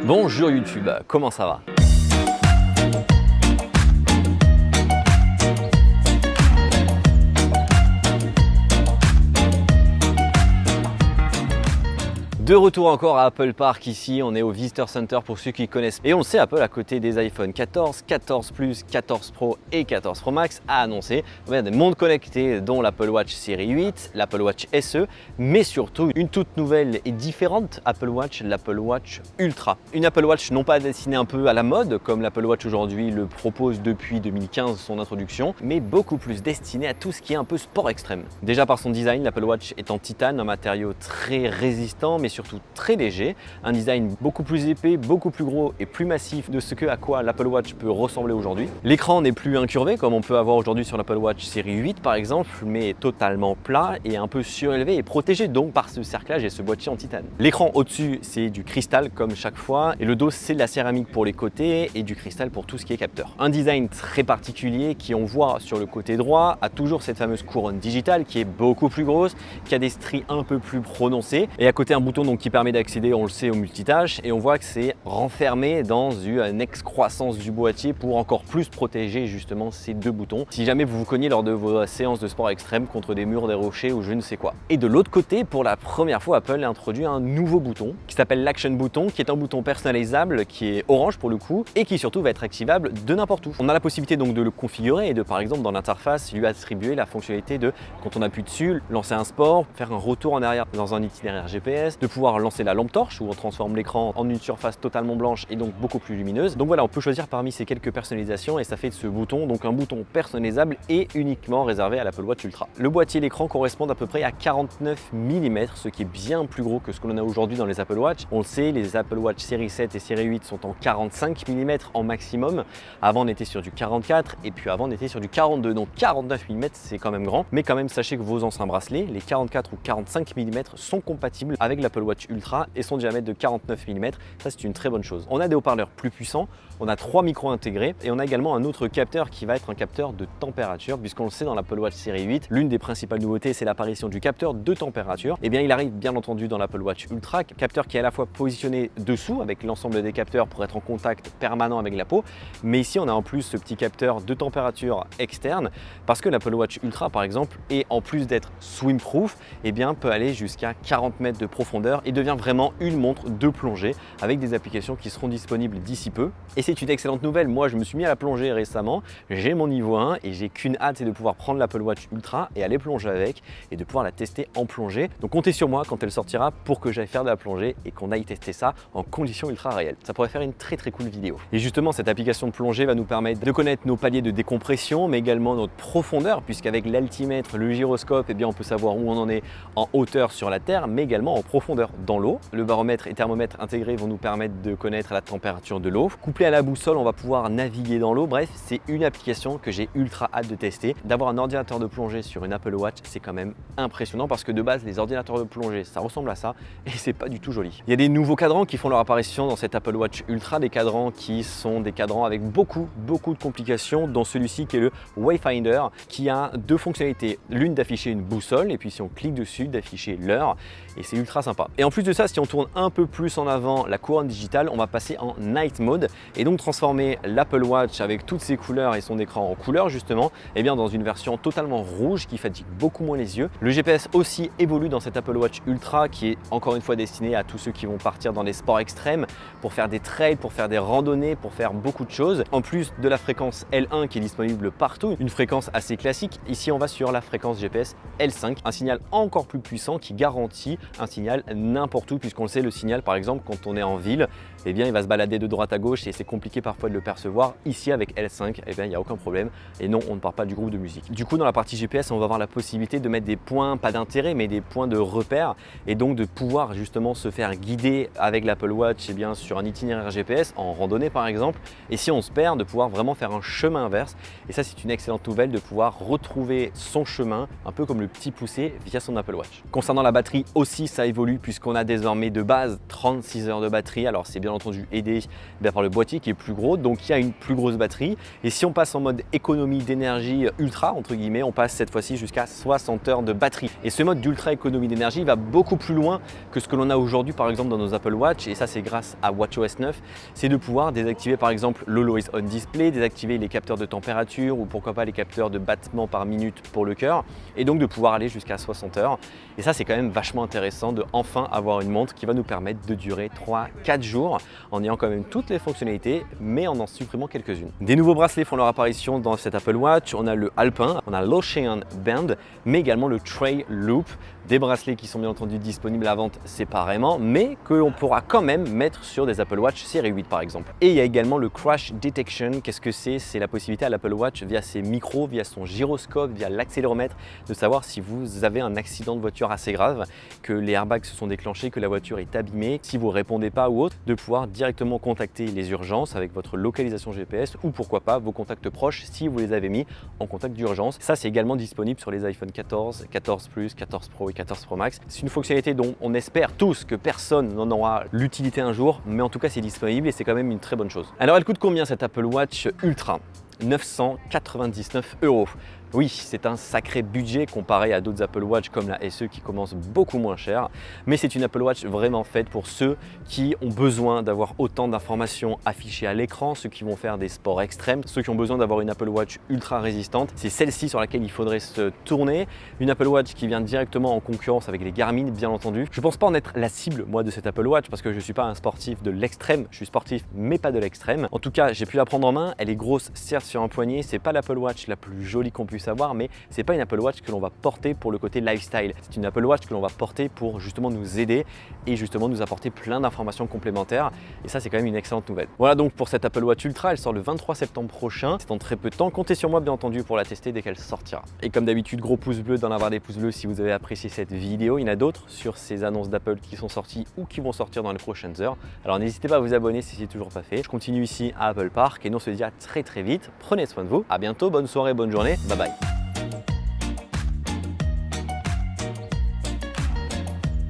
Bonjour YouTube, comment ça va? De retour encore à Apple Park, ici on est au Visitor Center pour ceux qui connaissent. Et on le sait, Apple à côté des iPhone 14, 14 Plus, 14 Pro et 14 Pro Max a annoncé des montres connectées dont l'Apple Watch série 8, l'Apple Watch SE, mais surtout une toute nouvelle et différente Apple Watch, l'Apple Watch Ultra. Une Apple Watch non pas destinée un peu à la mode comme l'Apple Watch aujourd'hui le propose depuis 2015 son introduction, mais beaucoup plus destinée à tout ce qui est un peu sport extrême. Déjà par son design, l'Apple Watch est en titane, un matériau très résistant mais surtout très léger, un design beaucoup plus épais, beaucoup plus gros et plus massif de ce à quoi l'Apple Watch peut ressembler aujourd'hui. L'écran n'est plus incurvé comme on peut avoir aujourd'hui sur l'Apple Watch série 8 par exemple, mais totalement plat et un peu surélevé et protégé donc par ce cerclage et ce boîtier en titane. L'écran au-dessus c'est du cristal comme chaque fois et le dos c'est de la céramique pour les côtés et du cristal pour tout ce qui est capteur. Un design très particulier qui on voit sur le côté droit a toujours cette fameuse couronne digitale qui est beaucoup plus grosse, qui a des stries un peu plus prononcées et à côté un bouton donc qui permet d'accéder, on le sait, au multitâche et on voit que c'est renfermé dans une excroissance du boîtier pour encore plus protéger justement ces deux boutons si jamais vous vous cognez lors de vos séances de sport extrême contre des murs, des rochers ou je ne sais quoi. Et de l'autre côté, pour la première fois, Apple a introduit un nouveau bouton qui s'appelle l'Action Button, qui est un bouton personnalisable qui est orange pour le coup et qui surtout va être activable de n'importe où. On a la possibilité donc de le configurer et de par exemple dans l'interface lui attribuer la fonctionnalité de quand on appuie dessus, lancer un sport, faire un retour en arrière dans un itinéraire GPS, de pouvoir lancer la lampe torche où on transforme l'écran en une surface totalement blanche et donc beaucoup plus lumineuse. Donc voilà, on peut choisir parmi ces quelques personnalisations et ça fait de ce bouton donc un bouton personnalisable et uniquement réservé à l'Apple Watch Ultra. Le boîtier et l'écran correspondent à peu près à 49 mm, ce qui est bien plus gros que ce que l'on a aujourd'hui dans les Apple Watch. On le sait, les Apple Watch série 7 et série 8 sont en 45 mm en maximum. Avant on était sur du 44 et puis avant on était sur du 42. Donc 49 mm c'est quand même grand, mais quand même sachez que vos anciens bracelets, les 44 ou 45 mm sont compatibles avec l'Apple Watch Ultra et son diamètre de 49 mm, ça c'est une très bonne chose. On a des haut-parleurs plus puissants, on a 3 micros intégrés et on a également un autre capteur qui va être un capteur de température puisqu'on le sait dans l'Apple Watch série 8, l'une des principales nouveautés c'est l'apparition du capteur de température. Et bien il arrive bien entendu dans l'Apple Watch Ultra, capteur qui est à la fois positionné dessous avec l'ensemble des capteurs pour être en contact permanent avec la peau, mais ici on a en plus ce petit capteur de température externe parce que l'Apple Watch Ultra par exemple est en plus d'être swimproof, et bien peut aller jusqu'à 40 mètres de profondeur et devient vraiment une montre de plongée avec des applications qui seront disponibles d'ici peu. Et c'est une excellente nouvelle, moi je me suis mis à la plongée récemment, j'ai mon niveau 1 et j'ai qu'une hâte, c'est de pouvoir prendre l'Apple Watch Ultra et aller plonger avec et de pouvoir la tester en plongée. Donc comptez sur moi quand elle sortira pour que j'aille faire de la plongée et qu'on aille tester ça en conditions ultra réelles. Ça pourrait faire une très cool vidéo. Et justement cette application de plongée va nous permettre de connaître nos paliers de décompression mais également notre profondeur puisqu'avec l'altimètre, le gyroscope, eh bien on peut savoir où on en est en hauteur sur la terre mais également en profondeur dans l'eau. Le baromètre et thermomètre intégrés vont nous permettre de connaître la température de l'eau. Couplé à la boussole, on va pouvoir naviguer dans l'eau. Bref, c'est une application que j'ai ultra hâte de tester. D'avoir un ordinateur de plongée sur une Apple Watch, c'est quand même impressionnant parce que de base, les ordinateurs de plongée, ça ressemble à ça et c'est pas du tout joli. Il y a des nouveaux cadrans qui font leur apparition dans cette Apple Watch Ultra, des cadrans qui sont des cadrans avec beaucoup de complications, dont celui-ci qui est le Wayfinder, qui a deux fonctionnalités. L'une d'afficher une boussole et puis si on clique dessus, d'afficher l'heure et c'est ultra sympa. Et en plus de ça, si on tourne un peu plus en avant la couronne digitale, on va passer en Night Mode et donc transformer l'Apple Watch avec toutes ses couleurs et son écran en couleur justement, et bien dans une version totalement rouge qui fatigue beaucoup moins les yeux. Le GPS aussi évolue dans cette Apple Watch Ultra qui est encore une fois destiné à tous ceux qui vont partir dans les sports extrêmes pour faire des trails, pour faire des randonnées, pour faire beaucoup de choses. En plus de la fréquence L1 qui est disponible partout, une fréquence assez classique, ici on va sur la fréquence GPS L5, un signal encore plus puissant qui garantit un signal n'importe où puisqu'on le sait, le signal par exemple quand on est en ville, eh bien il va se balader de droite à gauche et c'est compliqué parfois de le percevoir. Ici avec L5, eh bien il n'y a aucun problème et non, on ne part pas du groupe de musique. Du coup dans la partie GPS, on va avoir la possibilité de mettre des points, pas d'intérêt, mais des points de repère et donc de pouvoir justement se faire guider avec l'Apple Watch eh bien, sur un itinéraire GPS, en randonnée par exemple, et si on se perd, de pouvoir vraiment faire un chemin inverse. Et ça c'est une excellente nouvelle de pouvoir retrouver son chemin, un peu comme le petit poussé via son Apple Watch. Concernant la batterie aussi, aussi ça évolue puisqu'on a désormais de base 36 heures de batterie. Alors c'est bien entendu aidé par le boîtier qui est plus gros, donc il y a une plus grosse batterie. Et si on passe en mode économie d'énergie ultra, entre guillemets, on passe cette fois-ci jusqu'à 60 heures de batterie. Et ce mode d'ultra économie d'énergie va beaucoup plus loin que ce que l'on a aujourd'hui par exemple dans nos Apple Watch, et ça c'est grâce à WatchOS 9, c'est de pouvoir désactiver par exemple l'Always On Display, désactiver les capteurs de température ou pourquoi pas les capteurs de battements par minute pour le cœur, et donc de pouvoir aller jusqu'à 60 heures. Et ça c'est quand même vachement intéressant de enfin avoir une montre qui va nous permettre de durer 3-4 jours en ayant quand même toutes les fonctionnalités mais en supprimant quelques-unes. Des nouveaux bracelets font leur apparition dans cette Apple Watch. On a le Alpin, on a l'Ocean Band, mais également le Trail Loop. Des bracelets qui sont bien entendu disponibles à vente séparément, mais que l'on pourra quand même mettre sur des Apple Watch série 8 par exemple. Et il y a également le Crash Detection. Qu'est-ce que c'est? C'est la possibilité à l'Apple Watch, via ses micros, via son gyroscope, via l'accéléromètre, de savoir si vous avez un accident de voiture assez grave, que les airbags se sont déclenchés, que la voiture est abîmée, si vous ne répondez pas ou autre, de pouvoir directement contacter les urgences avec votre localisation GPS ou pourquoi pas vos contacts proches si vous les avez mis en contact d'urgence. Ça c'est également disponible sur les iPhone 14, 14 Plus, 14 Pro et 14 Pro Max. C'est une fonctionnalité dont on espère tous que personne n'en aura l'utilité un jour, mais en tout cas c'est disponible et c'est quand même une très bonne chose. Alors elle coûte combien cette Apple Watch Ultra? 999 €. Oui, c'est un sacré budget comparé à d'autres Apple Watch comme la SE qui commence beaucoup moins cher, mais c'est une Apple Watch vraiment faite pour ceux qui ont besoin d'avoir autant d'informations affichées à l'écran, ceux qui vont faire des sports extrêmes, ceux qui ont besoin d'avoir une Apple Watch ultra résistante. C'est celle-ci sur laquelle il faudrait se tourner, une Apple Watch qui vient directement en concurrence avec les Garmin bien entendu. Je ne pense pas en être la cible moi de cette Apple Watch parce que je ne suis pas un sportif de l'extrême, je suis sportif mais pas de l'extrême. En tout cas, j'ai pu la prendre en main, elle est grosse certes sur un poignet, c'est pas l'Apple Watch la plus jolie qu'on puisse avoir, mais c'est pas une Apple Watch que l'on va porter pour le côté lifestyle. C'est une Apple Watch que l'on va porter pour justement nous aider et justement nous apporter plein d'informations complémentaires. Et ça, c'est quand même une excellente nouvelle. Voilà donc pour cette Apple Watch Ultra, elle sort le 23 septembre prochain. C'est en très peu de temps. Comptez sur moi bien entendu pour la tester dès qu'elle sortira. Et comme d'habitude, gros pouce bleu, d'en avoir des pouces bleus si vous avez apprécié cette vidéo. Il y en a d'autres sur ces annonces d'Apple qui sont sorties ou qui vont sortir dans les prochaines heures. Alors n'hésitez pas à vous abonner si c'est toujours pas fait. Je continue ici à Apple Park et nous on se dit à très vite. Prenez soin de vous. À bientôt, bonne soirée, bonne journée. Bye bye.